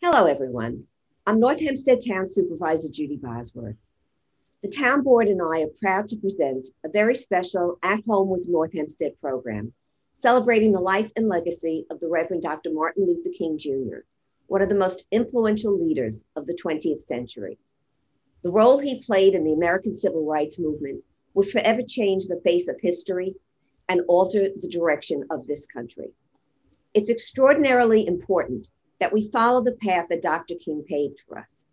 Hello, everyone. I'm North Hempstead Town Supervisor Judy Bosworth. The Town Board and I are proud to present a very special At Home with North Hempstead program, celebrating the life and legacy of the Reverend Dr. Martin Luther King Jr., one of the most influential leaders of the 20th century. The role he played in the American Civil Rights Movement would forever change the face of history and alter the direction of this country. It's extraordinarily important that we follow the path that Dr. King paved for us.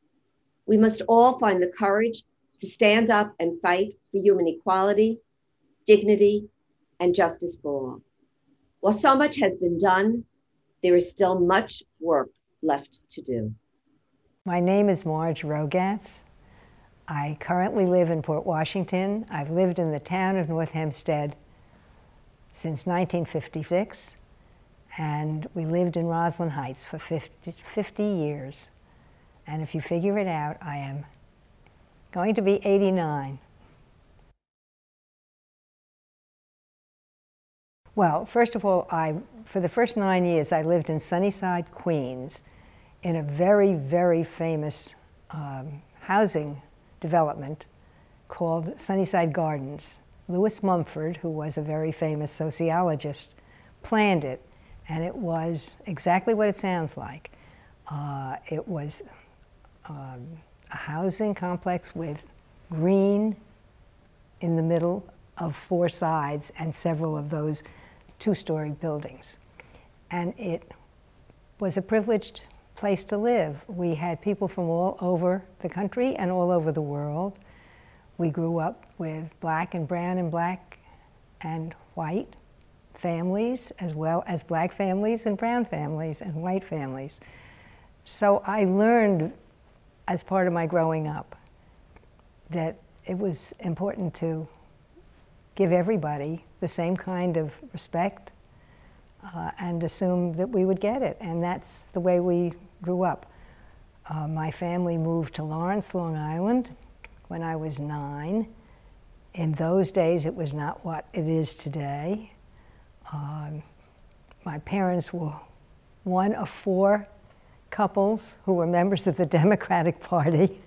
We must all find the courage to stand up and fight for human equality, dignity, and justice for all. While so much has been done, there is still much work left to do. My name is Marge Rogatz. I currently live in Port Washington. I've lived in the town of North Hempstead since 1956. And we lived in Roslyn Heights for 50 years. And if you figure it out, I am going to be 89. Well, first of all, for the first 9 years, I lived in Sunnyside, Queens, in a very, very famous housing development called Sunnyside Gardens. Lewis Mumford, who was a very famous sociologist, planned it. And it was exactly what it sounds like. It was a housing complex with green in the middle of 4 sides and several of those 2-story buildings. And it was a privileged place to live. We had people from all over the country and all over the world. We grew up with black and brown and black and white families, as well as black families and brown families and white families. So I learned as part of my growing up that it was important to give everybody the same kind of respect and assume that we would get it. And that's the way we grew up. My family moved to Lawrence, Long Island when I was 9. In those days, it was not what it is today. My parents were one of 4 couples who were members of the Democratic Party.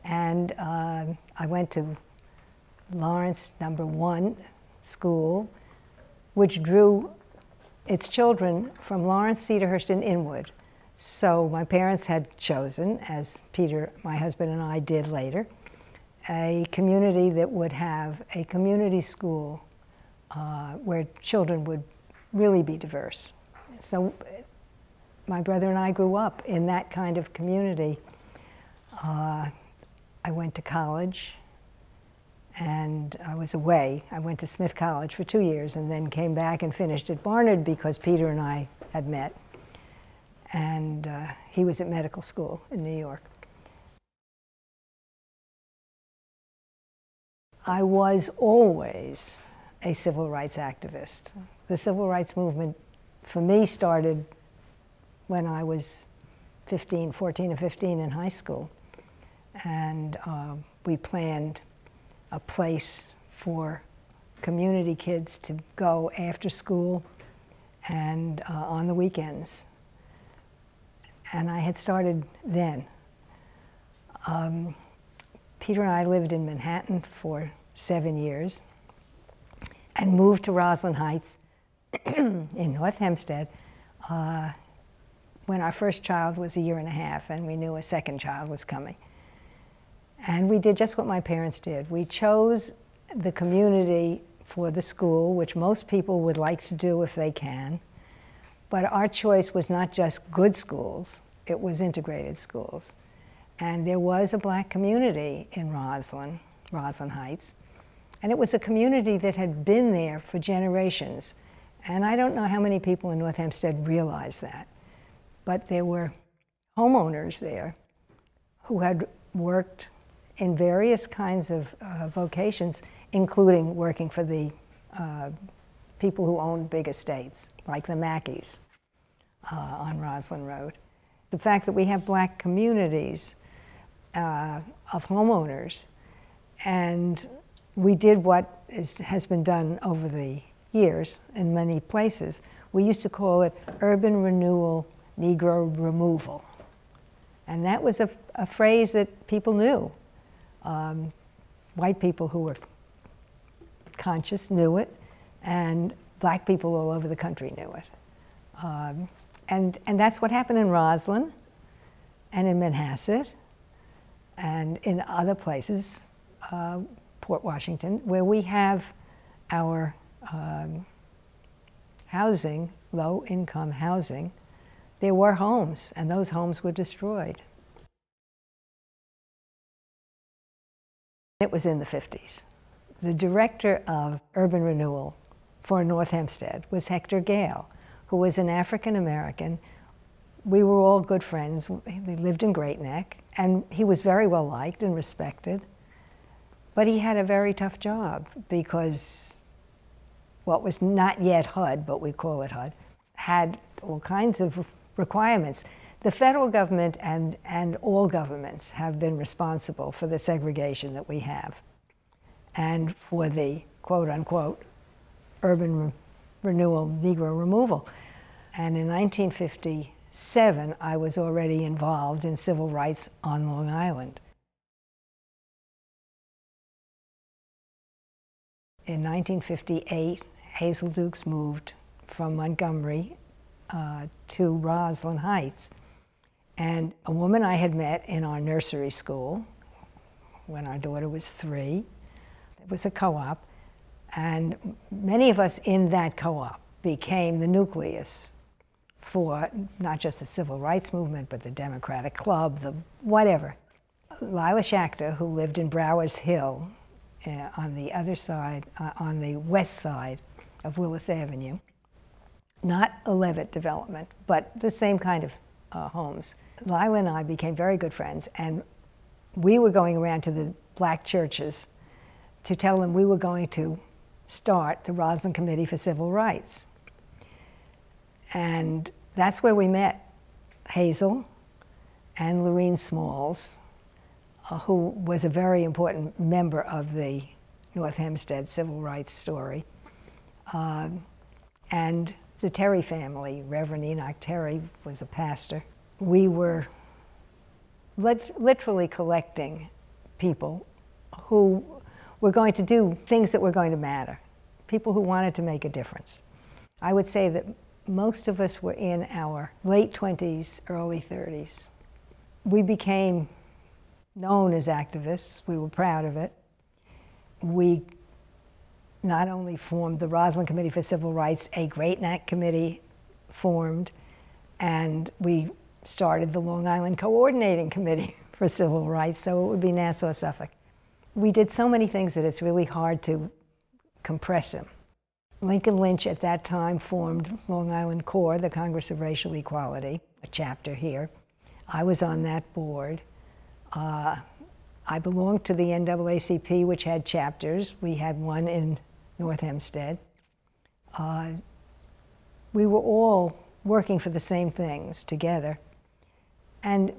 And I went to Lawrence No. 1 school, which drew its children from Lawrence, Cedarhurst, and Inwood. So my parents had chosen, as Peter, my husband, and I did later, a community that would have a community school where children would really be diverse. So my brother and I grew up in that kind of community. I went to college, and I was away. I went to Smith College for 2 years and then came back and finished at Barnard because Peter and I had met. And he was at medical school in New York. I was always a civil rights activist. The civil rights movement, for me, started when I was 14 or 15 in high school. And we planned a place for community kids to go after school and on the weekends. And I had started then. Peter and I lived in Manhattan for 7 years and moved to Roslyn Heights in North Hempstead when our first child was 1.5 years, and we knew a second child was coming. And we did just what my parents did. We chose the community for the school, which most people would like to do if they can. But our choice was not just good schools, it was integrated schools. And there was a black community in Roslyn Heights. And it was a community that had been there for generations. And I don't know how many people in North Hempstead realize that. But there were homeowners there who had worked in various kinds of vocations, including working for the people who owned big estates, like the Mackeys on Roslyn Road. The fact that we have black communities of homeowners, and we did what has been done over the years in many places, we used to call it urban renewal, Negro removal. And that was a phrase that people knew. White people who were conscious knew it, and black people all over the country knew it. And that's what happened in Roslyn and in Manhasset and in other places, Port Washington, where we have our housing, low-income housing. There were homes, and those homes were destroyed. It was in the 50s. The director of urban renewal for North Hempstead was Hector Gale, who was an African-American. We were all good friends. We lived in Great Neck, and he was very well liked and respected. But he had a very tough job because what was not yet HUD, but we call it HUD, had all kinds of requirements. The federal government and all governments have been responsible for the segregation that we have and for the quote-unquote urban renewal, Negro removal. And in 1957, I was already involved in civil rights on Long Island. In 1958, Hazel Dukes moved from Montgomery to Roslyn Heights. And a woman I had met in our nursery school when our daughter was 3, it was a co-op, and many of us in that co-op became the nucleus for not just the civil rights movement, but the Democratic Club, the whatever. Lila Schachter, who lived in Browers Hill on the other side, on the west side of Willis Avenue, not a Levitt development, but the same kind of homes. Lila and I became very good friends, and we were going around to the black churches to tell them we were going to start the Roslyn Committee for Civil Rights. And that's where we met Hazel and Lorene Smalls, who was a very important member of the North Hempstead civil rights story, and the Terry family. Reverend Enoch Terry was a pastor. We were literally collecting people who were going to do things that were going to matter, people who wanted to make a difference. I would say that most of us were in our late 20s, early 30s. We became known as activists. We were proud of it. We not only formed the Roslyn Committee for Civil Rights, a Great Neck committee formed, and we started the Long Island Coordinating Committee for Civil Rights, so it would be Nassau, Suffolk. We did so many things that it's really hard to compress them. Lincoln Lynch at that time formed Long Island CORE, the Congress of Racial Equality, a chapter here. I was on that board. I belonged to the NAACP, which had chapters. We had one in North Hempstead. We were all working for the same things together. And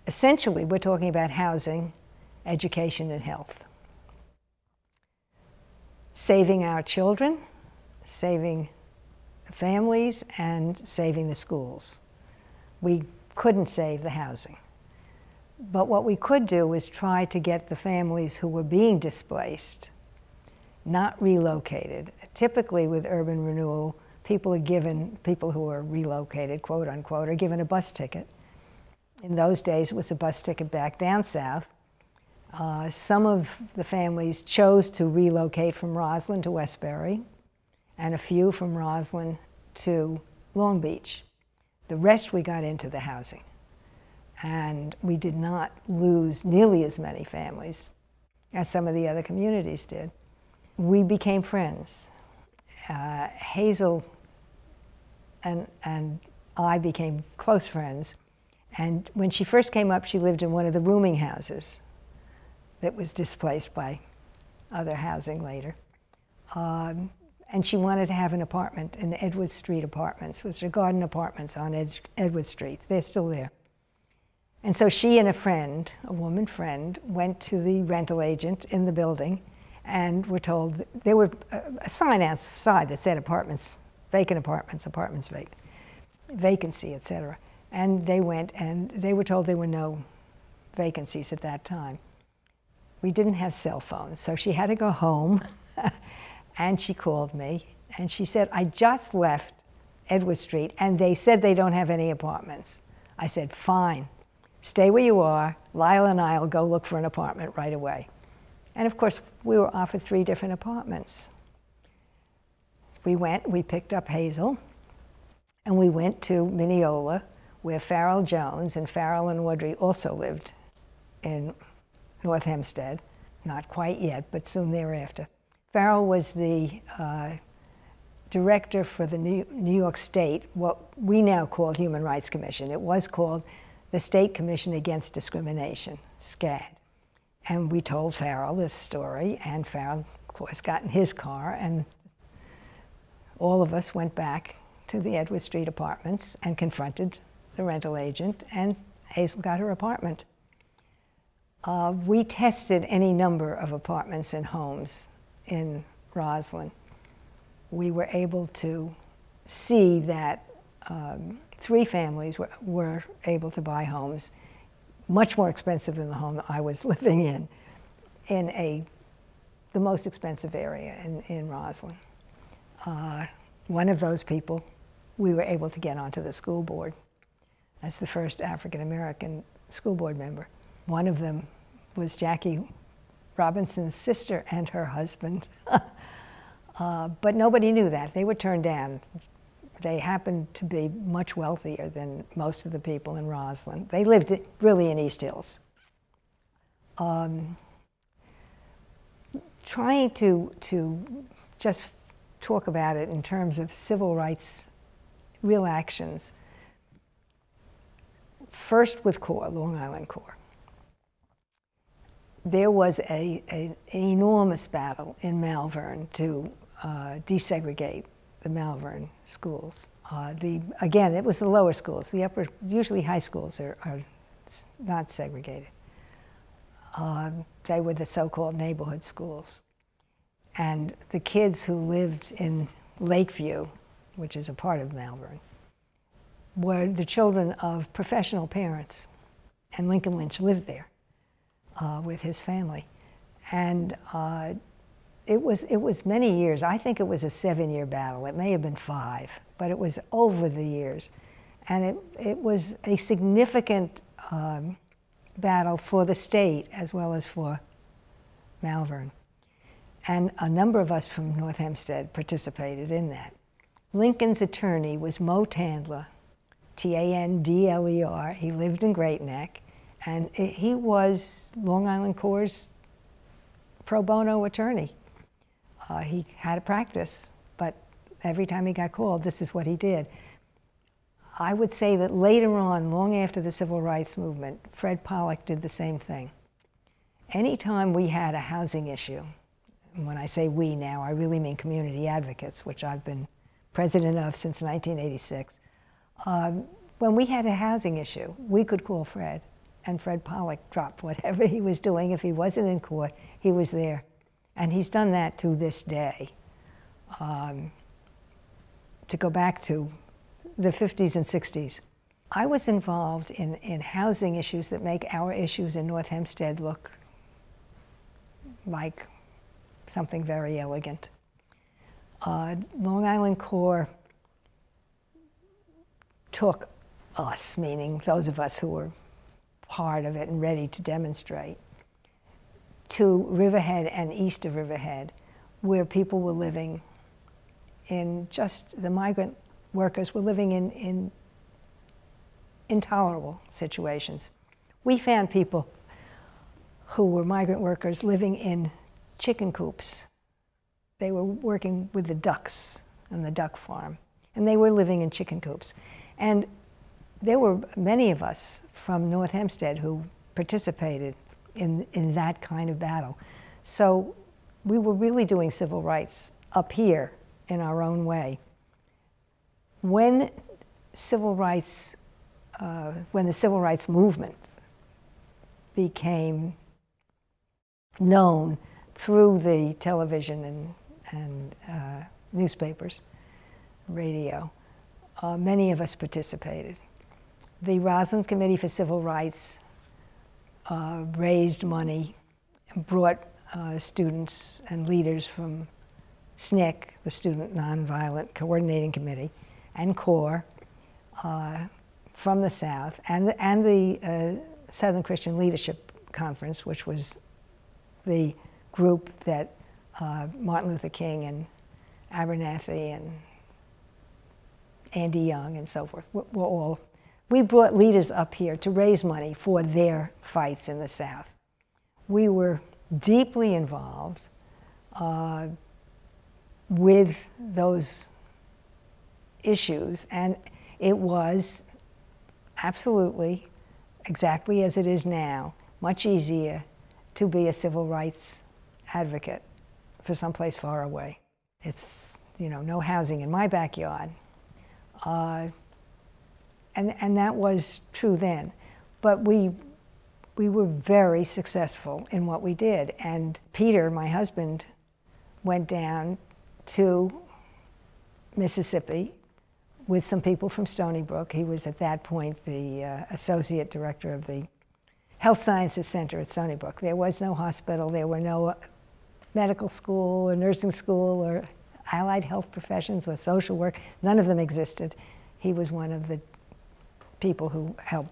essentially, we're talking about housing, education, and health. Saving our children, saving families, and saving the schools. We couldn't save the housing. But what we could do was try to get the families who were being displaced, not relocated. Typically with urban renewal, people who are relocated, quote unquote, are given a bus ticket. In those days, it was a bus ticket back down south. Some of the families chose to relocate from Roslyn to Westbury, and a few from Roslyn to Long Beach. The rest we got into the housing. And we did not lose nearly as many families as some of the other communities did. We became friends. Hazel and I became close friends. And when she first came up, she lived in one of the rooming houses that was displaced by other housing later. And she wanted to have an apartment in Edward Street Apartments, which are garden apartments on Edward Street. They're still there. And so she and a friend, a woman friend, went to the rental agent in the building and we're told there were a sign outside that said apartments, vacant apartments, apartments vacant, vacancy, etc. And they went and they were told there were no vacancies at that time. We didn't have cell phones, so she had to go home and she called me and she said, I just left Edward Street and they said they don't have any apartments. I said, fine, stay where you are. Lyle and I will go look for an apartment right away. And of course, we were offered 3 different apartments. We went, we picked up Hazel, and we went to Mineola, where Farrell Jones and Farrell and Audrey also lived in North Hempstead. Not quite yet, but soon thereafter. Farrell was the director for the New York State, what we now call Human Rights Commission. It was called the State Commission Against Discrimination, SCAD. And we told Farrell this story, and Farrell, of course, got in his car, and all of us went back to the Edward Street apartments and confronted the rental agent, and Hazel got her apartment. We tested any number of apartments and homes in Roslyn. We were able to see that 3 families were able to buy homes much more expensive than the home I was living in the most expensive area in Roslyn. One of those people, we were able to get onto the school board as the first African-American school board member. One of them was Jackie Robinson's sister and her husband. But nobody knew that. They were turned down. They happened to be much wealthier than most of the people in Roslyn. They lived really in East Hills. Trying to just talk about it in terms of civil rights, real actions. First with CORE, Long Island CORE. There was an enormous battle in Malvern to desegregate the Malvern schools. Again, it was the lower schools. The upper, usually high schools are not segregated. They were the so-called neighborhood schools. And the kids who lived in Lakeview, which is a part of Malvern, were the children of professional parents. And Lincoln Lynch lived there with his family. And it was many years. I think it was a 7-year battle. It may have been 5, but it was over the years. And it was a significant battle for the state as well as for Malvern. And a number of us from North Hempstead participated in that. Lincoln's attorney was Mo Tandler, Tandler. He lived in Great Neck, and he was Long Island CORE's pro bono attorney. He had a practice, but every time he got called, this is what he did. I would say that later on, long after the Civil Rights Movement, Fred Pollock did the same thing. Anytime we had a housing issue, and when I say we now, I really mean community advocates, which I've been president of since 1986. When we had a housing issue, we could call Fred, and Fred Pollock dropped whatever he was doing. If he wasn't in court, he was there. And he's done that to this day. To go back to the 50s and 60s, I was involved in housing issues that make our issues in North Hempstead look like something very elegant. Long Island CORE took us, meaning those of us who were part of it and ready to demonstrate, to Riverhead and east of Riverhead, where people were living in the migrant workers were living in intolerable situations. We found people who were migrant workers living in chicken coops. They were working with the ducks on the duck farm, and they were living in chicken coops. And there were many of us from North Hempstead who participated in that kind of battle. So we were really doing civil rights up here in our own way. When the civil rights movement became known, through the television and newspapers, radio. Many of us participated. The Roslyn Committee for Civil Rights raised money and brought students and leaders from SNCC, the Student Nonviolent Coordinating Committee, and CORE from the South, and the Southern Christian Leadership Conference, which was the group that Martin Luther King and Abernathy and Andy Young and so forth were all. We brought leaders up here to raise money for their fights in the South. We were deeply involved with those issues, and it was absolutely, exactly as it is now, much easier to be a civil rights advocate for someplace far away. It's, you know, no housing in my backyard. And that was true then. But we were very successful in what we did. And Peter, my husband, went down to Mississippi with some people from Stony Brook. He was at that point the associate director of the Health Sciences Center at Stony Brook. There was no hospital, there were no medical school or nursing school or allied health professions or social work. None of them existed. He was one of the people who helped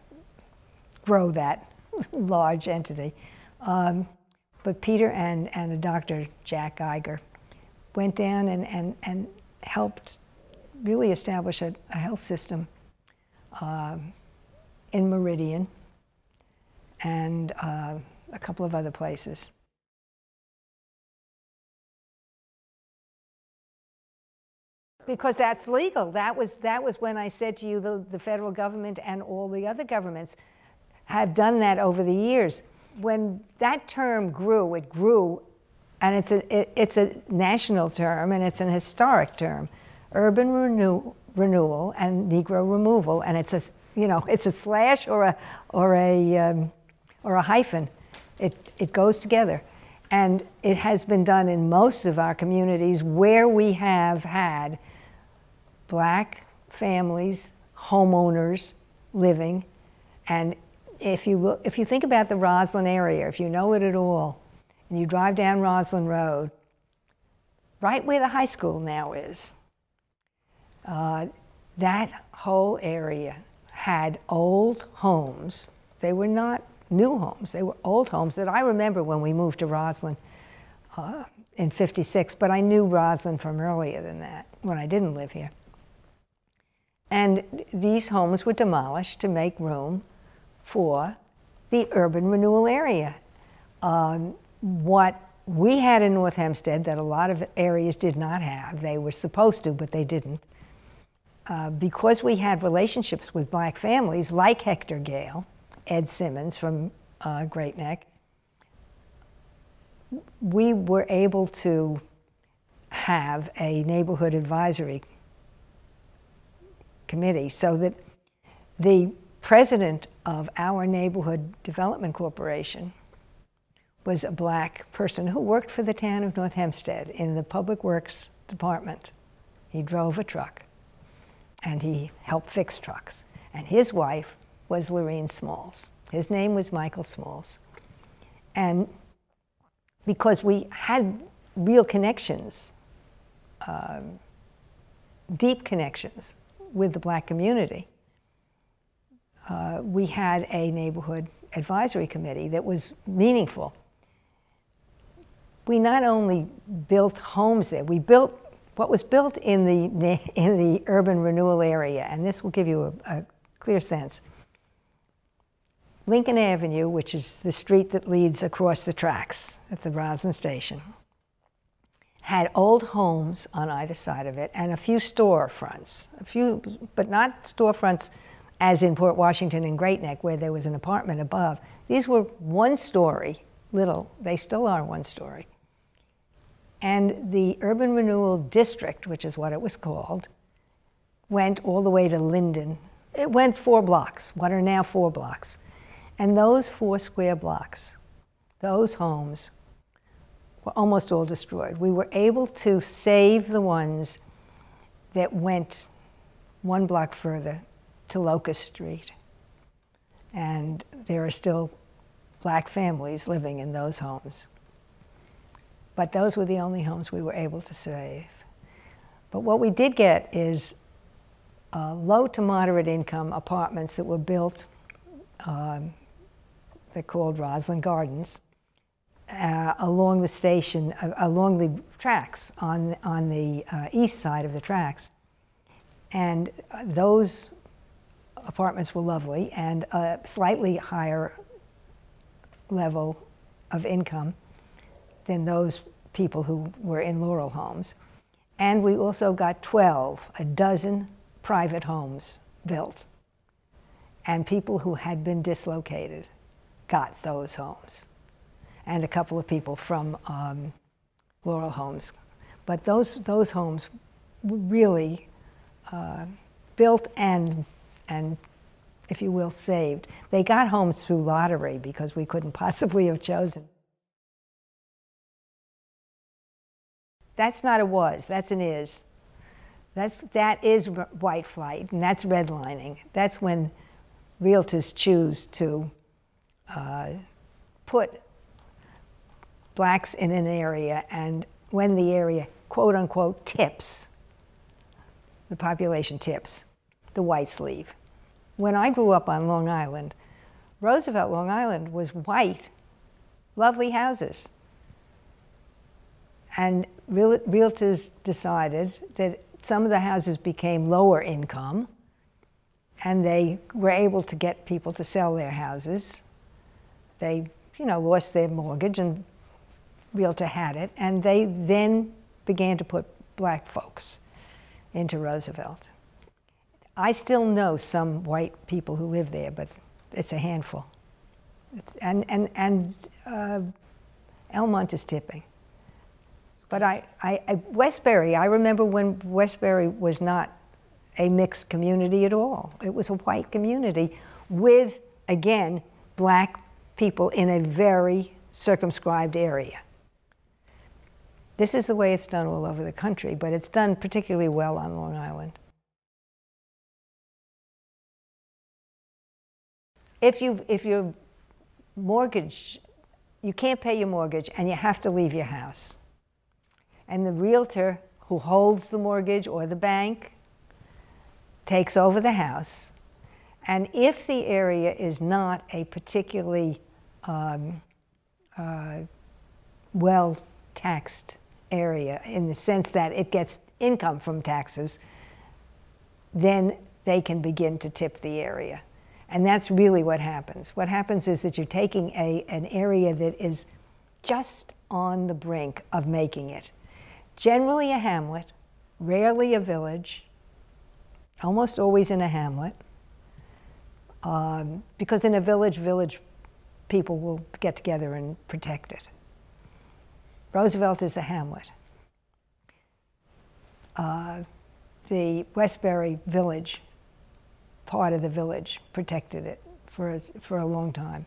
grow that large entity. But Peter and a doctor, Jack Geiger, went down and helped really establish a health system in Meridian and a couple of other places. Because that's legal. That was when I said to you the federal government and all the other governments have done that over the years. When that term grew, it grew, and it's a national term and it's an historic term, urban renewal and Negro removal, and it's a slash or a hyphen. It goes together, and it has been done in most of our communities where we have had Black families, homeowners living. And if you think about the Roslyn area, if you know it at all, and you drive down Roslyn Road, right where the high school now is, that whole area had old homes. They were not new homes, they were old homes that I remember when we moved to Roslyn in '56, but I knew Roslyn from earlier than that, when I didn't live here. And these homes were demolished to make room for the urban renewal area. What we had in North Hempstead that a lot of areas did not have, they were supposed to, but they didn't, because we had relationships with Black families like Hector Gale, Ed Simmons from Great Neck, we were able to have a neighborhood advisory committee so that the president of our neighborhood development corporation was a Black person who worked for the town of North Hempstead in the public works department. He drove a truck and he helped fix trucks. And his wife was Lorene Smalls. His name was Michael Smalls. And because we had real connections, deep connections with the Black community, we had a neighborhood advisory committee that was meaningful. We not only built homes there, we built what was built in the urban renewal area, and this will give you a clear sense. Lincoln Avenue, which is the street that leads across the tracks at the Roslyn station, had old homes on either side of it and a few storefronts, but not storefronts as in Port Washington and Great Neck where there was an apartment above. These were one-story, little, they still are one-story. And the Urban Renewal District, which is what it was called, went all the way to Linden. It went 4 blocks, what are now 4 blocks. And those 4 square blocks, those homes were almost all destroyed. We were able to save the ones that went one block further to Locust Street. And there are still black families living in those homes. But those were the only homes we were able to save. But what we did get is low to moderate income apartments that were built, they're called Roslyn Gardens, along the station, along the tracks, on the east side of the tracks. And those apartments were lovely and a slightly higher level of income than those people who were in Laurel homes. And we also got 12 private homes built. And people who had been dislocated got those homes. And a couple of people from Laurel homes. But those homes were really built and, if you will, saved. They got homes through lottery because we couldn't possibly have chosen. That's not a was, that's an is. That is white flight, and that's redlining. That's when realtors choose to put blacks in an area, and when the area, quote unquote, tips, the population tips, the whites leave. When I grew up on Long Island, Roosevelt, Long Island was white, lovely houses. And realtors decided that some of the houses became lower income, and they were able to get people to sell their houses. They, lost their mortgage, and realtor had it, and they then began to put black folks into Roosevelt. I still know some white people who live there, but it's a handful. Elmont is tipping. But Westbury, I remember when Westbury was not a mixed community at all. It was a white community with, again, black people in a very circumscribed area. This is the way it's done all over the country, but it's done particularly well on Long Island. If your mortgage, you can't pay your mortgage and you have to leave your house, and the realtor who holds the mortgage or the bank takes over the house, and if the area is not a particularly well-taxed area in the sense that it gets income from taxes, then they can begin to tip the area. And that's really what happens. What happens is that you're taking an area that is just on the brink of making it. Generally a hamlet, rarely a village, almost always in a hamlet, because in a village people will get together and protect it. Roosevelt is a hamlet. The Westbury village, part of the village, protected it for a long time.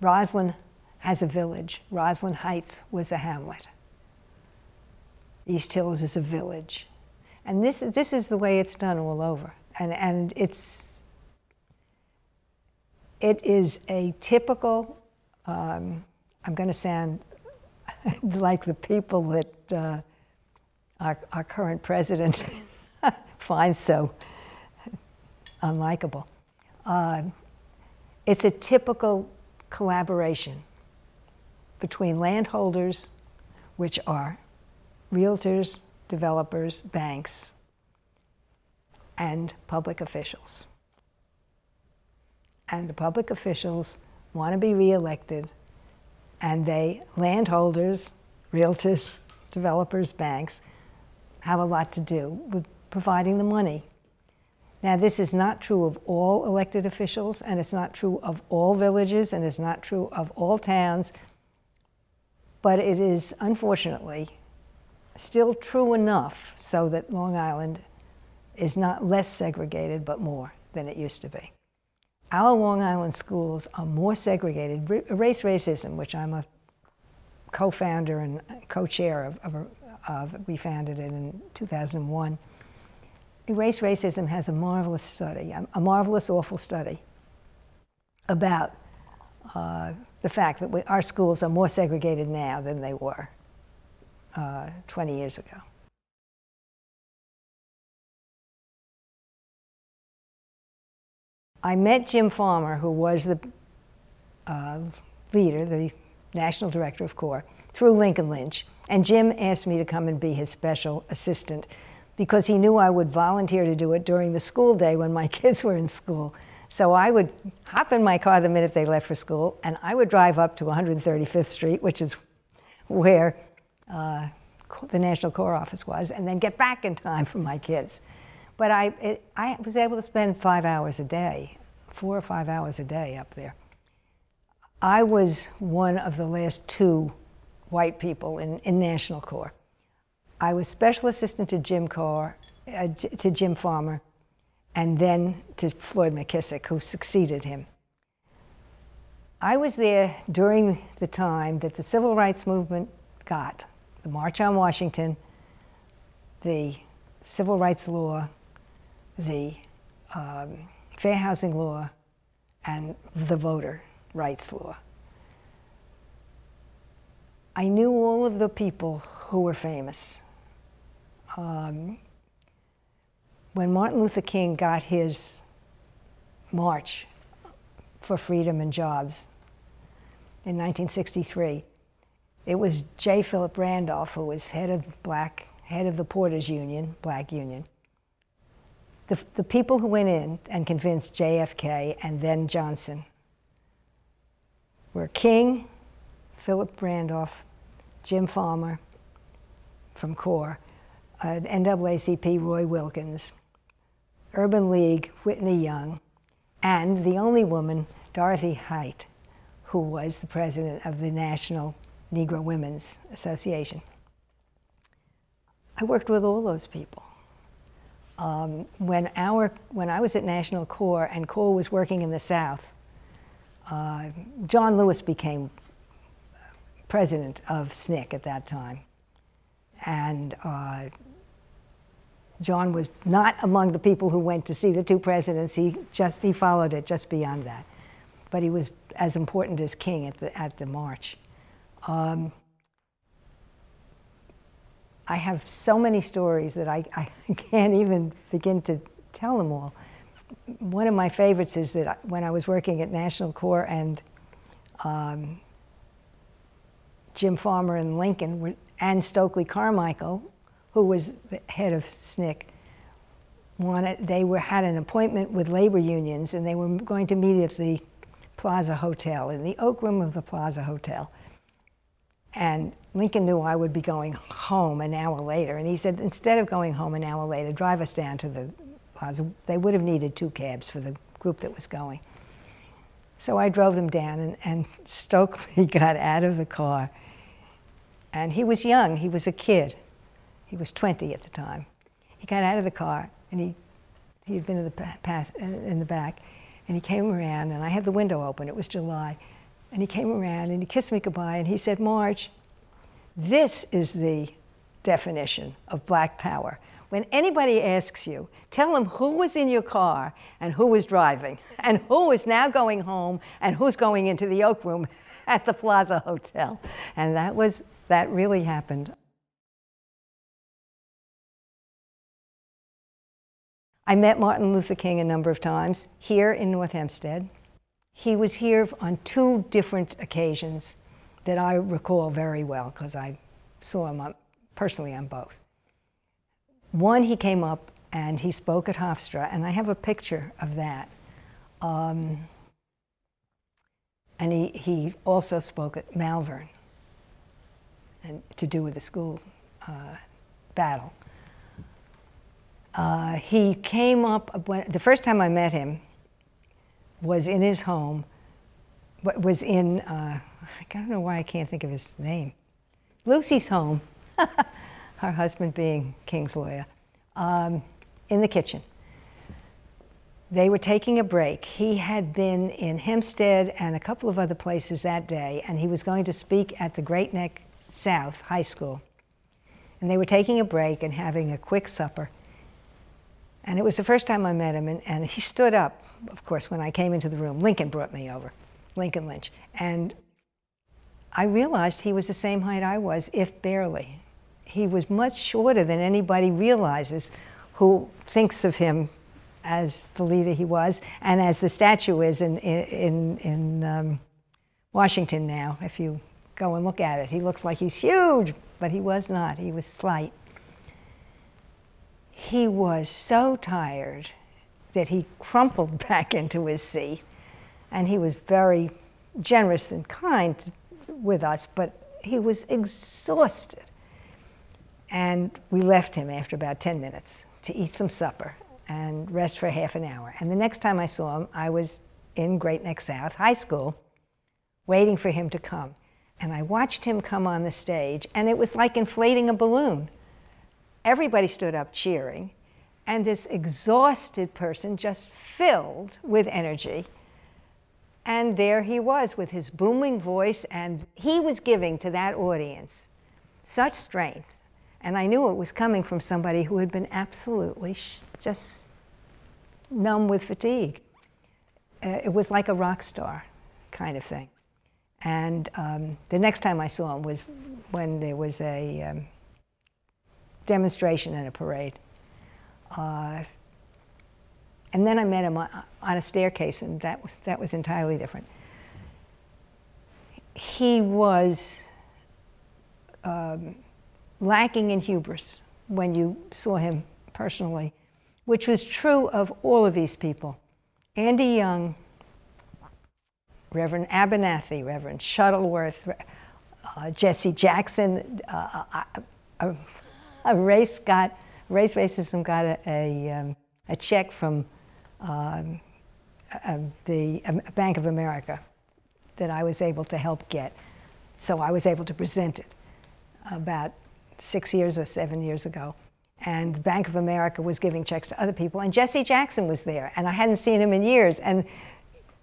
Roslyn has a village. Roslyn Heights was a hamlet. East Hills is a village. And this is the way it's done all over. And it is a typical, I'm going to sound like the people that our current president finds so unlikable. It's a typical collaboration between landholders, which are realtors, developers, banks, and public officials. And the public officials want to be reelected, and landholders, realtors, developers, banks, have a lot to do with providing the money. Now, this is not true of all elected officials, and it's not true of all villages, and it's not true of all towns, but it is, unfortunately, still true enough so that Long Island is not less segregated, but more than it used to be. Our Long Island schools are more segregated. Racism, which I'm a co-founder and co-chair we founded it in 2001. Erase Racism has a marvelous study, a marvelous, awful study about the fact that our schools are more segregated now than they were 20 years ago. I met Jim Farmer, who was the leader, the national director of CORE, through Lincoln Lynch. And Jim asked me to come and be his special assistant because he knew I would volunteer to do it during the school day when my kids were in school. So I would hop in my car the minute they left for school, and I would drive up to 135th Street, which is where the National CORE office was, and then get back in time for my kids. But I was able to spend 5 hours a day, 4 or 5 hours a day up there. I was one of the last 2 white people in National CORE. I was special assistant to Jim Farmer, and then to Floyd McKissick, who succeeded him. I was there during the time that the civil rights movement got the March on Washington, the civil rights law, the fair housing law, and the voter rights law. I knew all of the people who were famous. When Martin Luther King got his march for freedom and jobs in 1963, it was J. Philip Randolph, who was head of the Porters Union, black union. The people who went in and convinced JFK and then Johnson were King, Philip Randolph, Jim Farmer from CORE, NAACP Roy Wilkins, Urban League Whitney Young, and the only woman, Dorothy Height, who was the president of the National Negro Women's Association. I worked with all those people. When I was at National CORE and CORE was working in the South, John Lewis became president of SNCC at that time. And John was not among the people who went to see the 2 presidents. He followed it just beyond that. But he was as important as King at the march. I have so many stories that I can't even begin to tell them all. One of my favorites is that when I was working at National CORE and Jim Farmer and Lincoln and Stokely Carmichael, who was the head of SNCC, had an appointment with labor unions, and they were going to meet at the Plaza Hotel, in the Oak Room of the Plaza Hotel. And Lincoln knew I would be going home an hour later, and he said, instead of going home an hour later, drive us down to the plaza. They would have needed 2 cabs for the group that was going. So I drove them down, and Stokely got out of the car. And he was young, he was a kid. He was 20 at the time. He got out of the car, and he had been in the back, and he came around, and I had the window open, it was July, and he came around, and he kissed me goodbye, and he said, Marge, this is the definition of black power. When anybody asks you, tell them who was in your car, and who was driving, and who is now going home, and who's going into the Oak Room at the Plaza Hotel. And that really happened. I met Martin Luther King a number of times here in North Hempstead. He was here on 2 different occasions that I recall very well because I saw him personally on both. One, he came up and he spoke at Hofstra, and I have a picture of that. And he also spoke at Malvern, and to do with the school battle. He came up, the first time I met him was in his home, was in, I don't know why I can't think of his name, Lucy's home, her husband being King's lawyer, in the kitchen. They were taking a break. He had been in Hempstead and a couple of other places that day, and he was going to speak at the Great Neck South High School. And they were taking a break and having a quick supper. And it was the first time I met him, and he stood up, of course, when I came into the room. Lincoln brought me over, Lincoln Lynch. And I realized he was the same height I was, if barely. He was much shorter than anybody realizes who thinks of him as the leader he was, and as the statue is in Washington now. If you go and look at it, he looks like he's huge, but he was not. He was slight. He was so tired that he crumpled back into his seat, and he was very generous and kind with us, but he was exhausted. And we left him after about 10 minutes to eat some supper and rest for half an hour. And the next time I saw him, I was in Great Neck South High School waiting for him to come. And I watched him come on the stage, and it was like inflating a balloon. Everybody stood up cheering, and this exhausted person just filled with energy. And there he was with his booming voice, and he was giving to that audience such strength. And I knew it was coming from somebody who had been absolutely just numb with fatigue. It was like a rock star kind of thing. And the next time I saw him was when there was a demonstration and a parade. And then I met him on a staircase, and that was entirely different. He was lacking in hubris when you saw him personally, which was true of all of these people. Andy Young, Reverend Abernathy, Reverend Shuttleworth, Jesse Jackson. Race Racism got a check from the Bank of America that I was able to help get. So I was able to present it about 6 years or 7 years ago. And the Bank of America was giving checks to other people. And Jesse Jackson was there, and I hadn't seen him in years. And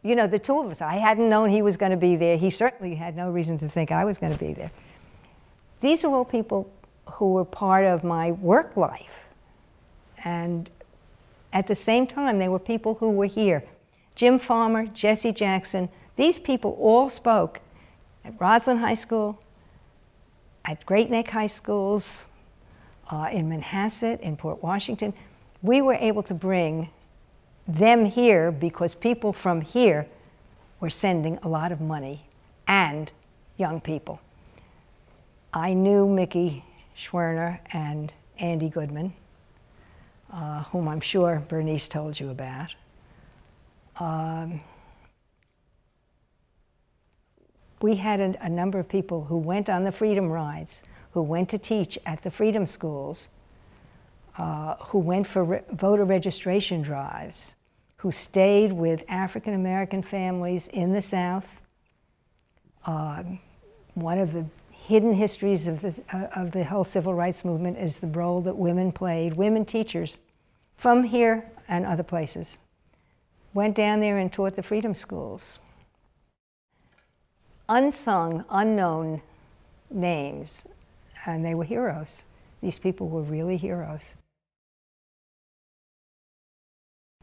you know, the two of us, I hadn't known he was going to be there. He certainly had no reason to think I was going to be there. These are all people who were part of my work life. And at the same time, they were people who were here. Jim Farmer, Jesse Jackson, these people all spoke at Roslyn High School, at Great Neck High Schools, in Manhasset, in Port Washington. We were able to bring them here because people from here were sending a lot of money and young people. I knew Mickey Schwerner and Andy Goodman, whom I'm sure Bernice told you about. We had a number of people who went on the Freedom Rides, who went to teach at the Freedom Schools, who went for voter registration drives, who stayed with African American families in the South. One of the hidden histories of the whole civil rights movement is the role that women played, women teachers from here and other places. Went down there and taught the Freedom Schools. Unsung, unknown names, and they were heroes. These people were really heroes.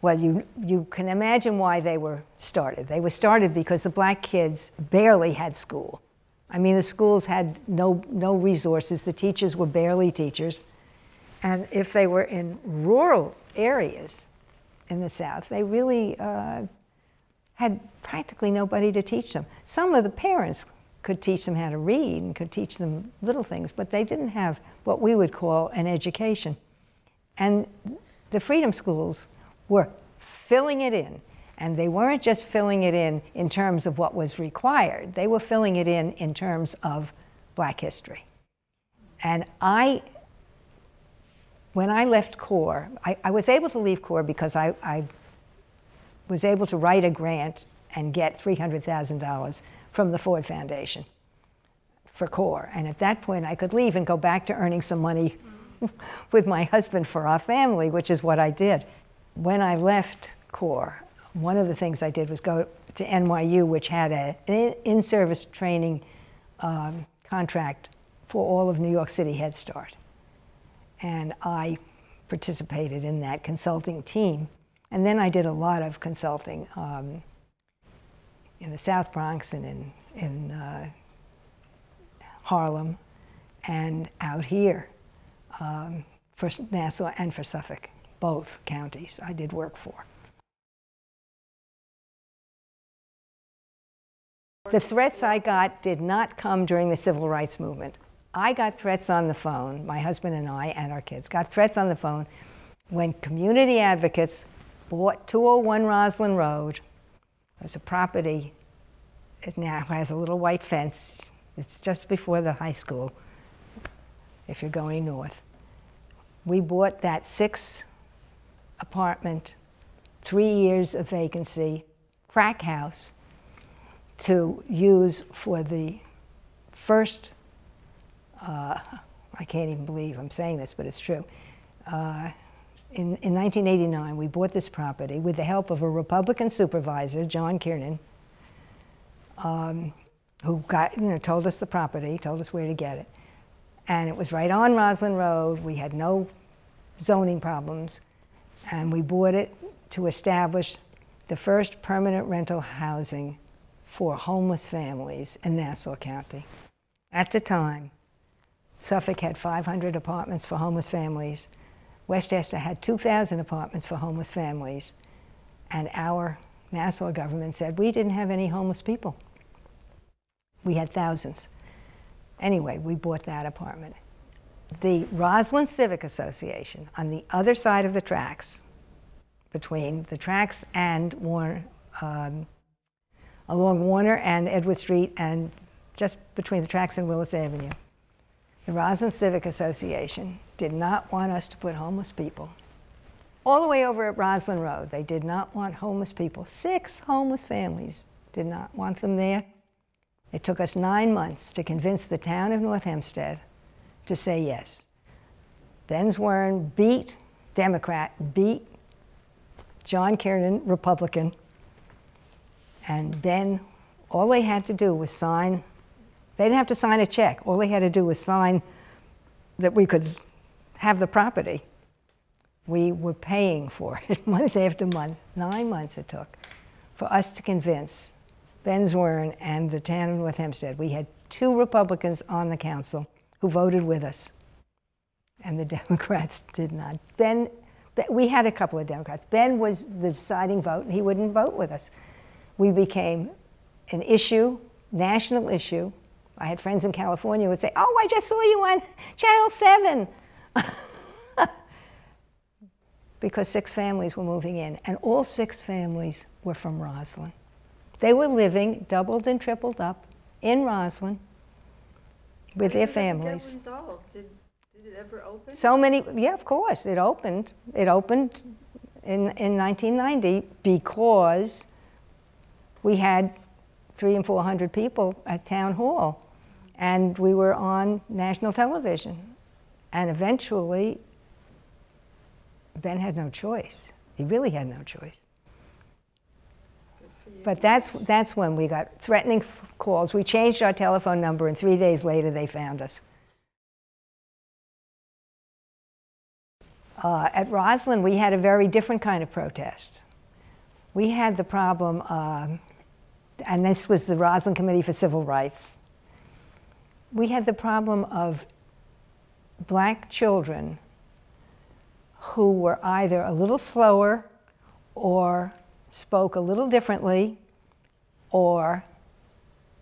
Well, you can imagine why they were started. They were started because the black kids barely had school. I mean, the schools had no resources. The teachers were barely teachers. And if they were in rural areas in the South, they really had practically nobody to teach them. Some of the parents could teach them how to read and could teach them little things, but they didn't have what we would call an education. And the Freedom Schools were filling it in. And they weren't just filling it in terms of what was required. They were filling it in terms of black history. And when I left CORE, I was able to leave CORE because I was able to write a grant and get $300,000 from the Ford Foundation for CORE. And at that point, I could leave and go back to earning some money with my husband for our family, which is what I did. When I left Corps, one of the things I did was go to NYU, which had an in-service training contract for all of New York City Head Start. And I participated in that consulting team. And then I did a lot of consulting in the South Bronx and in Harlem and out here for Nassau and for Suffolk, both counties I did work for. The threats I got did not come during the civil rights movement. I got threats on the phone, my husband and I and our kids got threats on the phone when community advocates bought 201 Roslyn Road. There's a property, it now has a little white fence. It's just before the high school, if you're going north. We bought that 6-apartment, 3 years of vacancy, crack house to use for the first, I can't even believe I'm saying this, but it's true. In 1989, we bought this property with the help of a Republican supervisor, John Kiernan, who told us the property, told us where to get it. And it was right on Roslyn Road. We had no zoning problems. And we bought it to establish the first permanent rental housing for homeless families in Nassau County. At the time, Suffolk had 500 apartments for homeless families. Westchester had 2,000 apartments for homeless families. And our Nassau government said we didn't have any homeless people. We had thousands. Anyway, we bought that apartment. The Roslyn Civic Association, on the other side of the tracks, between the tracks and Warner, along Warner and Edward Street, and just between the tracks and Willis Avenue, the Roslyn Civic Association did not want us to put homeless people. All the way over at Roslyn Road, they did not want homeless people. 6 homeless families did not want them there. It took us 9 months to convince the town of North Hempstead to say yes. Ben Zwern beat Democrat, beat John Kiernan, Republican, and then all they had to do was sign. They didn't have to sign a check. All they had to do was sign that we could have the property. We were paying for it month after month. 9 months it took for us to convince Ben Zwern and the town of North Hempstead. We had 2 Republicans on the council who voted with us, and the Democrats did not. We had a couple of Democrats. Ben was the deciding vote, and he wouldn't vote with us. We became an issue, national issue. I had friends in California who would say, "Oh, I just saw you on Channel 7." Because 6 families were moving in, and all 6 families were from Roslyn. They were living, doubled and tripled up, in Roslyn with their families. Did it get resolved? Did it ever open? So many, yeah, of course, it opened. It opened in 1990 because we had 300 and 400 people at town hall, and we were on national television. And eventually, Ben had no choice. He really had no choice. But that's when we got threatening calls. We changed our telephone number, and 3 days later, they found us. At Roslyn, we had a very different kind of protest. We had the problem, and this was the Roslyn Committee for Civil Rights. We had the problem of black children who were either a little slower or spoke a little differently or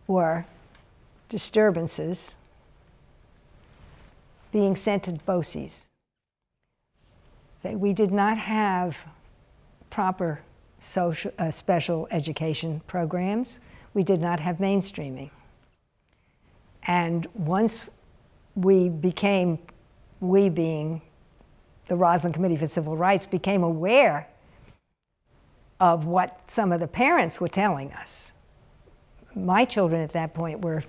were disturbances being sent to BOCES. We did not have proper special education programs. We did not have mainstreaming. And once we being the Roslyn Committee for Civil Rights, became aware of what some of the parents were telling us. My children at that point were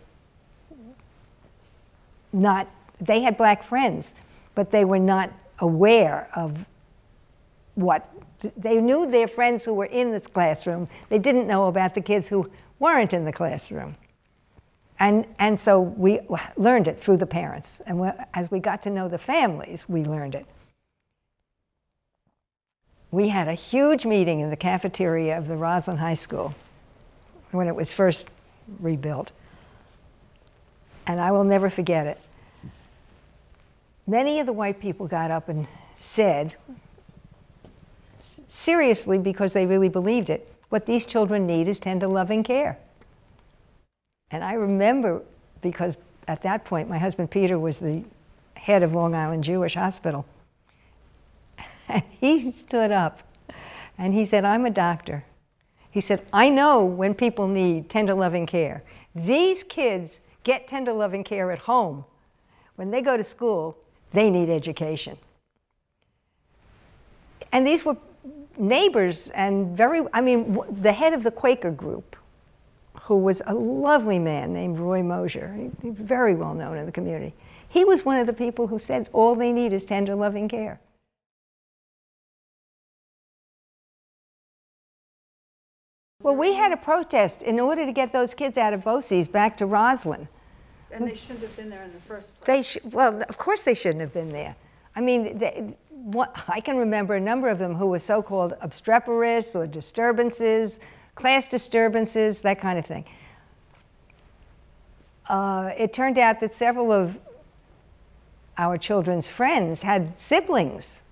not, they had black friends, but they were not aware of what, they knew their friends who were in the classroom. They didn't know about the kids who weren't in the classroom. And so we learned it through the parents. And as we got to know the families, we learned it. We had a huge meeting in the cafeteria of the Roslyn High School when it was first rebuilt. And I will never forget it. Many of the white people got up and said, seriously, because they really believed it, what these children need is tender, loving care. And I remember, because at that point, my husband Peter was the head of Long Island Jewish Hospital. And he stood up and he said, I'm a doctor. He said, I know when people need tender, loving care. These kids get tender, loving care at home. When they go to school, they need education. And these were neighbors and the head of the Quaker group, who was a lovely man named Roy Mosier. He was very well known in the community. He was one of the people who said all they need is tender, loving care. Well, we had a protest in order to get those kids out of BOCES back to Roslyn. And they shouldn't have been there in the first place. Well, of course they shouldn't have been there. I mean, I can remember a number of them who were so-called obstreperous or disturbances, class disturbances, that kind of thing. It turned out that several of our children's friends had siblings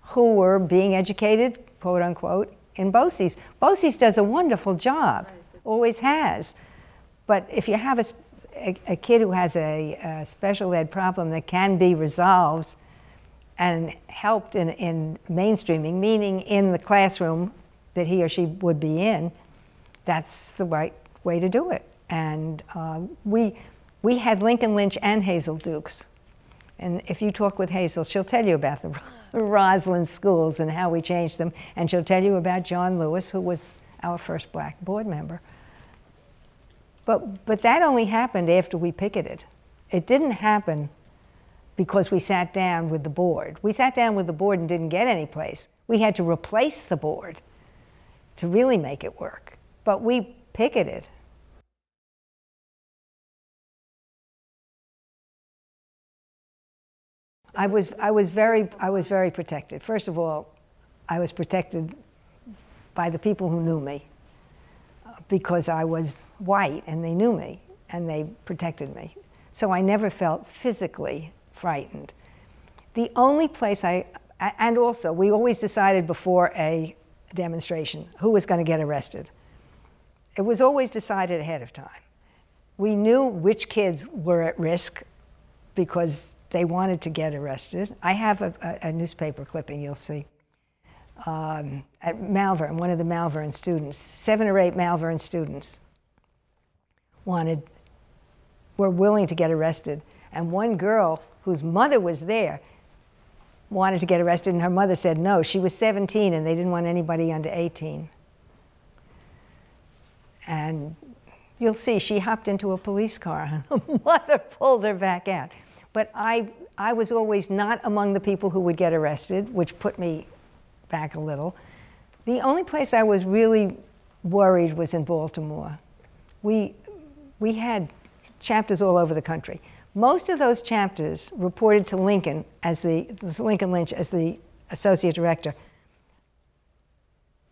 who were being educated, quote unquote, in BOCES. BOCES does a wonderful job, always has. But if you have a kid who has a special ed problem that can be resolved and helped in mainstreaming, meaning in the classroom that he or she would be in, that's the right way to do it. And we had Lincoln Lynch and Hazel Dukes. And if you talk with Hazel, she'll tell you about the Roslyn schools and how we changed them. And she'll tell you about John Lewis, who was our first black board member. But that only happened after we picketed. It didn't happen because we sat down with the board. We sat down with the board and didn't get any place. We had to replace the board to really make it work. But we picketed. I was very protected. First of all, I was protected by the people who knew me because I was white and they knew me and they protected me. So I never felt physically frightened. The only place and also we always decided before a demonstration who was going to get arrested. It was always decided ahead of time. We knew which kids were at risk because they wanted to get arrested. I have a newspaper clipping you'll see. At Malvern, one of the Malvern students, 7 or 8 Malvern students were willing to get arrested. And one girl whose mother was there wanted to get arrested and her mother said no. She was 17 and they didn't want anybody under 18. And you'll see she hopped into a police car and her mother pulled her back out. But I was always not among the people who would get arrested, which put me back a little. The only place I was really worried was in Baltimore. We had chapters all over the country. Most of those chapters reported to Lincoln Lincoln Lynch as the associate director.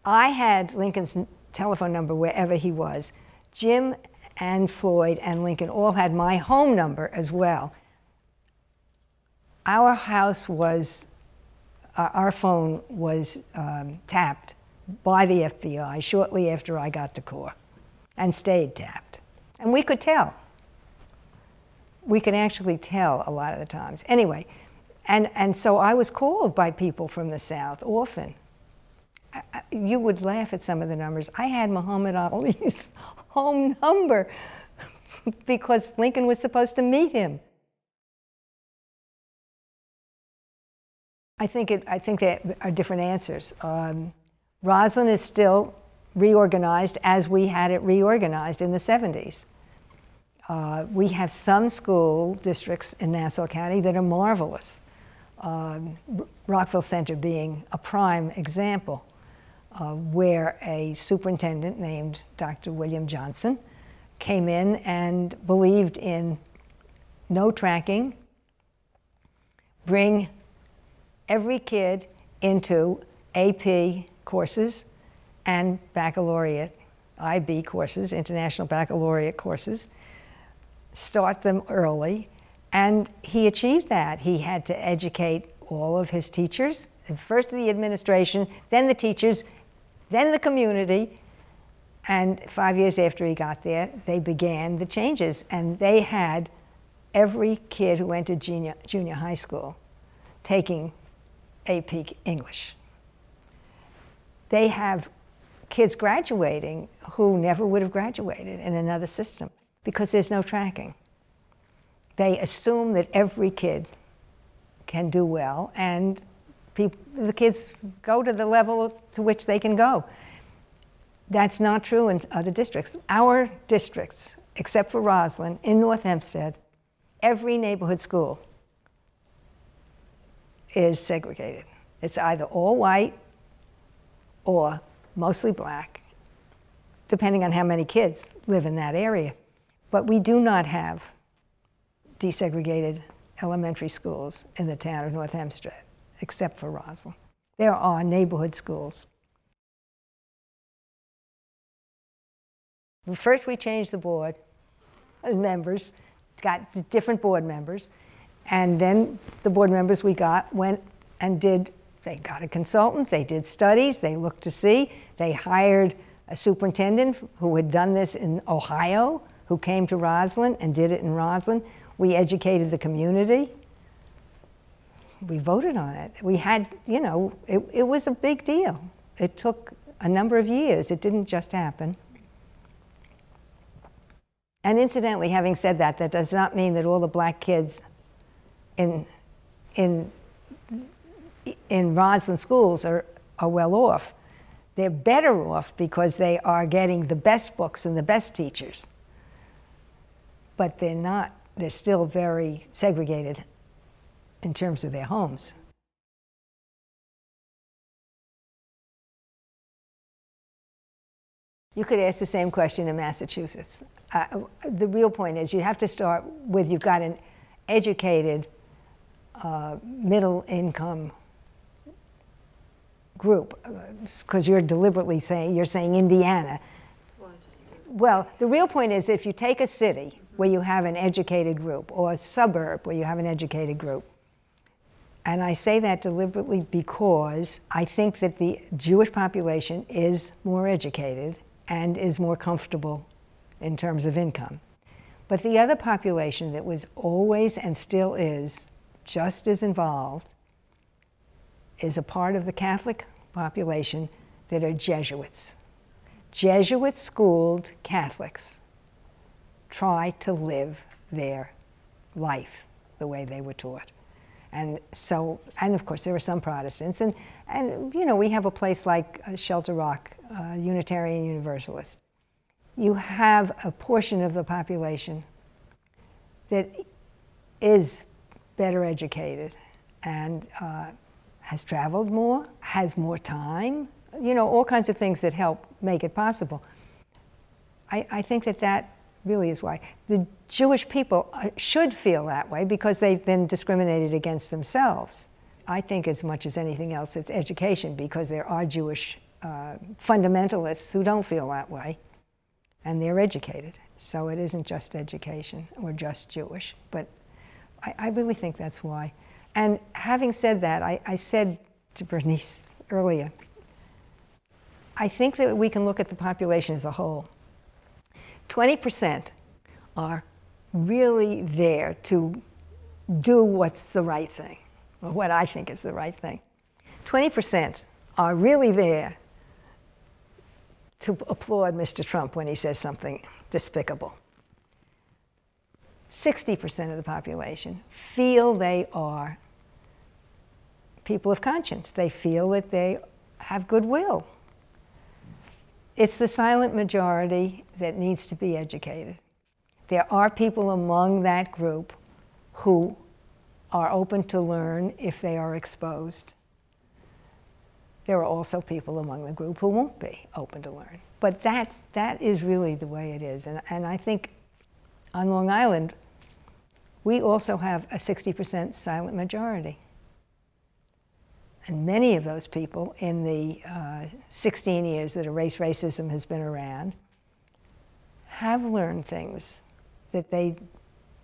I had Lincoln's telephone number wherever he was. Jim and Floyd and Lincoln all had my home number as well. Our house was, our phone was tapped by the FBI shortly after I got to Corps and stayed tapped. And we could tell. We could actually tell a lot of the times. Anyway, and so I was called by people from the South often. You would laugh at some of the numbers. I had Muhammad Ali's home number because Lincoln was supposed to meet him. I think there are different answers. Roslyn is still reorganized as we had it reorganized in the 70s. We have some school districts in Nassau County that are marvelous. Rockville Center being a prime example, where a superintendent named Dr. William Johnson came in and believed in no tracking, bring every kid into AP courses and baccalaureate, IB courses, International Baccalaureate courses, start them early, and he achieved that. He had to educate all of his teachers, first the administration, then the teachers, then the community, and 5 years after he got there, they began the changes, and they had every kid who went to junior high school taking AP English. They have kids graduating who never would have graduated in another system because there's no tracking. They assume that every kid can do well, and the kids go to the level to which they can go. That's not true in other districts. Our districts, except for Roslyn, in North Hempstead, every neighborhood school is segregated. It's either all white or mostly black, depending on how many kids live in that area. But we do not have desegregated elementary schools in the town of North Hempstead, except for Roslyn. There are neighborhood schools. First, we changed the board members, got different board members, and then the board members we got went and they got a consultant, they did studies, they looked to see, they hired a superintendent who had done this in Ohio, who came to Roslyn and did it in Roslyn. We educated the community. We voted on it. We had, it was a big deal. It took a number of years. It didn't just happen. And incidentally, having said that, that does not mean that all the black kids in Roslyn schools are well off. They're better off because they are getting the best books and the best teachers. But they're still very segregated in terms of their homes. You could ask the same question in Massachusetts. The real point is you have to start with you've got an educated middle income group, because you're deliberately saying, you're saying Indiana. Well, the real point is if you take a city where you have an educated group, or a suburb where you have an educated group, and I say that deliberately because I think that the Jewish population is more educated and is more comfortable in terms of income. But the other population that was always and still is just as involved is a part of the Catholic population that are Jesuits. Jesuit-schooled Catholics try to live their life the way they were taught. And so, and of course there are some Protestants, and we have a place like Shelter Rock, Unitarian Universalist. You have a portion of the population that is better educated and has traveled more, has more time, all kinds of things that help make it possible. I think that really is why. The Jewish people should feel that way because they've been discriminated against themselves. I think as much as anything else it's education, because there are Jewish fundamentalists who don't feel that way, and they're educated. So it isn't just education or just Jewish, but I really think that's why. And having said that, I said to Bernice earlier, I think that we can look at the population as a whole. 20% are really there to do what's the right thing, or what I think is the right thing. 20% are really there to applaud Mr. Trump when he says something despicable. 60% of the population feel they are people of conscience. They feel that they have goodwill. It's the silent majority that needs to be educated. There are people among that group who are open to learn if they are exposed. There are also people among the group who won't be open to learn. But that is really the way it is. And I think on Long Island, we also have a 60% silent majority. And many of those people in the 16 years that racism has been around have learned things that they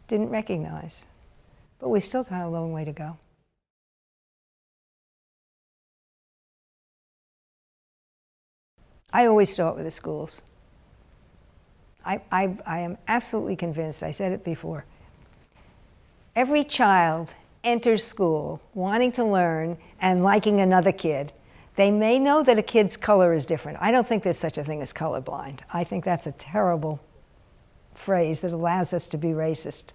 didn't recognize. But we've still got a long way to go. I always start with the schools. I am absolutely convinced, I said it before, every child enters school wanting to learn and liking another kid. They may know that a kid's color is different. I don't think there's such a thing as colorblind. I think that's a terrible phrase that allows us to be racist.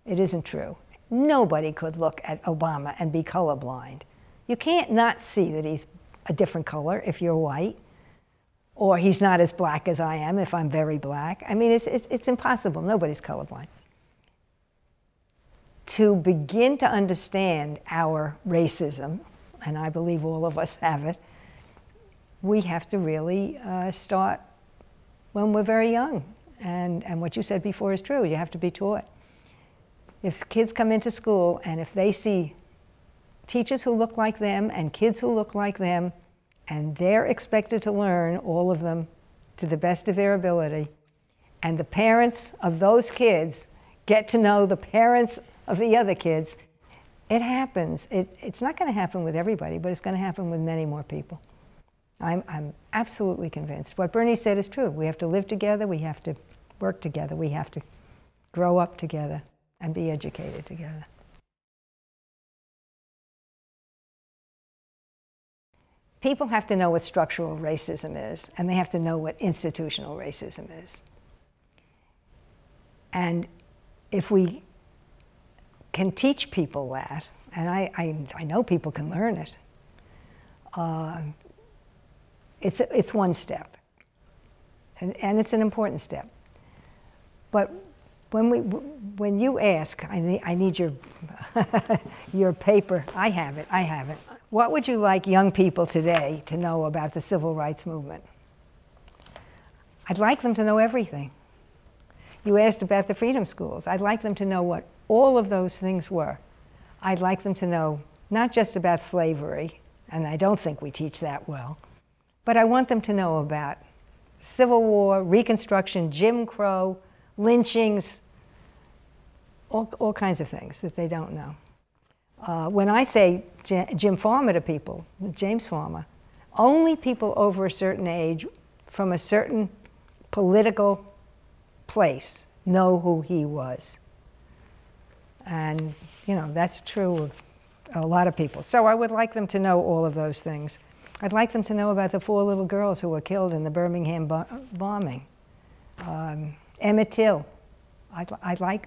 It isn't true. Nobody could look at Obama and be colorblind. You can't not see that he's a different color if you're white, or he's not as black as I am if I'm very black. I mean, it's impossible. Nobody's colorblind. To begin to understand our racism, and I believe all of us have it, we have to really start when we're very young. And what you said before is true. You have to be taught. If kids come into school and if they see teachers who look like them and kids who look like them, and they're expected to learn, all of them, to the best of their ability, and the parents of those kids get to know the parents of the other kids, it happens. It's not going to happen with everybody, but it's going to happen with many more people. I'm absolutely convinced. What Bernie said is true. We have to live together. We have to work together. We have to grow up together and be educated together. People have to know what structural racism is, and they have to know what institutional racism is. And if we can teach people that, and I know people can learn it, it's one step, and it's an important step. But when you ask, I need your your paper. I have it. What would you like young people today to know about the civil rights movement? I'd like them to know everything. You asked about the freedom schools. I'd like them to know what all of those things were. I'd like them to know not just about slavery, and I don't think we teach that well, but I want them to know about Civil War, Reconstruction, Jim Crow, lynchings, all kinds of things that they don't know. When I say Jim Farmer to people, James Farmer, only people over a certain age from a certain political place know who he was. And, you know, that's true of a lot of people. So I would like them to know all of those things. I'd like them to know about the 4 little girls who were killed in the Birmingham bombing. Emmett Till.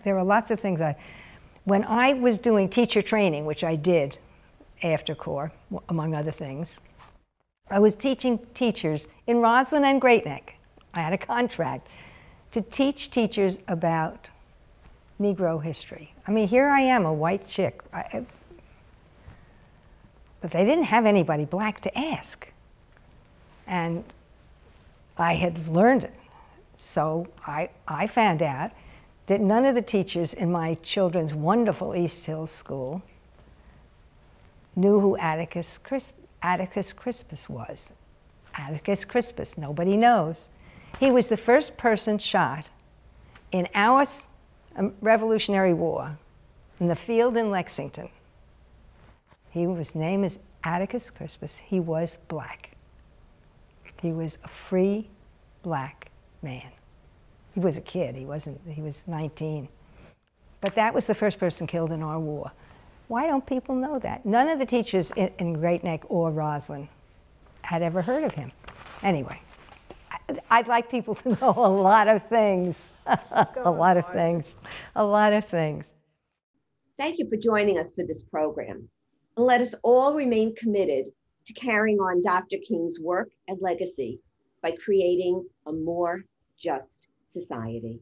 There are lots of things when I was doing teacher training, which I did after Corps, among other things, I was teaching teachers in Roslyn and Great Neck. I had a contract to teach teachers about Negro history. I mean, here I am, a white chick. But they didn't have anybody black to ask. And I had learned it. So I found out that none of the teachers in my children's wonderful East Hills school knew who Atticus Crispus was. Atticus Crispus, nobody knows. He was the first person shot in our Revolutionary War in the field in Lexington. His name is Atticus Crispus. He was black. He was a free black man. He was a kid. He was 19. But that was the first person killed in our war. Why don't people know that? None of the teachers in Great Neck or Roslyn had ever heard of him. Anyway, I'd like people to know a lot of things. A lot of things. A lot of things. Thank you for joining us for this program. And let us all remain committed to carrying on Dr. King's work and legacy by creating a more just society.